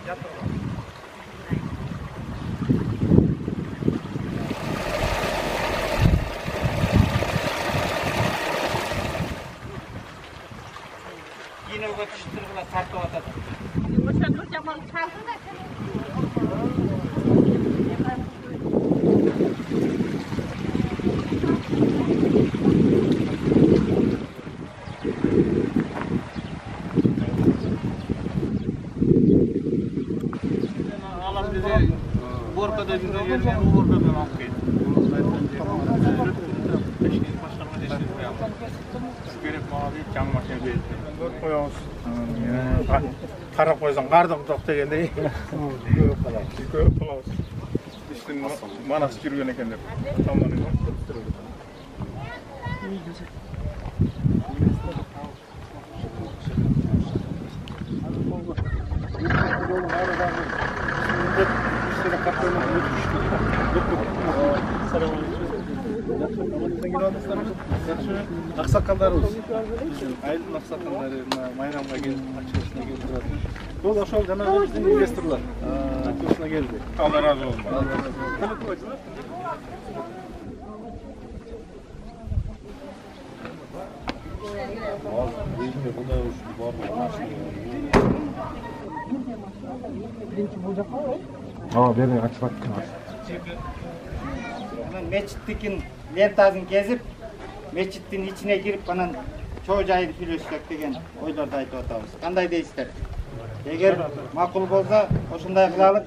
Yine o katıştırgılar tartı atadı. Alam bize Borka'da bize yerine o Borka'dan alıp geldi. Gerek mavi can maşine geldi. Koyamız. Qarab qo'ysan qardim to'q degandek. Ko'p xolos. İşte manası yürüyen ekan deb. Aksakallarımız, Aydın aksakalları bayramga gelip açılışına gelip duradi. Бұл ошол жана біздің инвесторлар açılışına geldi. Allah razı olsun. Beni açıp attım. Meçittikin lentazın gezip, meçittin içine girip bana çoğu jayını süйлөшсөк деген ойлорду айтып атабыз. Кандай дейсиздер? Эгер макул болсо, ошондой кылалык.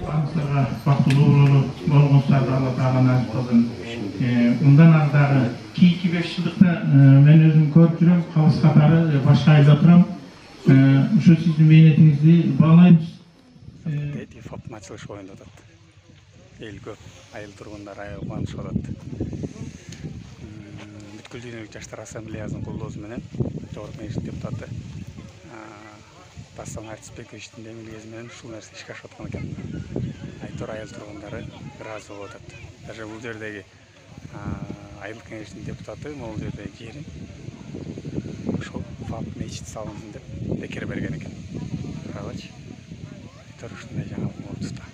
Barınızlara baktılığı bolğunuzlarga Allah Taala nasip kılsın. Undan ardagı 2-5 yıllıkta ben özüm körüp жүрөm, калыс катары башка айылда турам. Ушул сиздин мээнетиңизди баалайбыз. Фоптун ачылышы оюнда атат. Эл көп, айыл тургундары аябай кубанычып атат. Бүткүл дүйнөлүк жаштар ассамблеясынын колдоосу менен Жогорку Кеңештин депутаты Дастан Артисбековичтин демилгеси менен ушул нерсе ишке ашып аткан экен. Айтор айыл тургундары ыраазы болуп атат. Даже бул жердеги айылдык кеңештин депутаты могул жердеги жерин ошол ФАП мечит салынсын деп бекер берген экен. Карабачы. Айтор ушундай жаңылык болуп турат.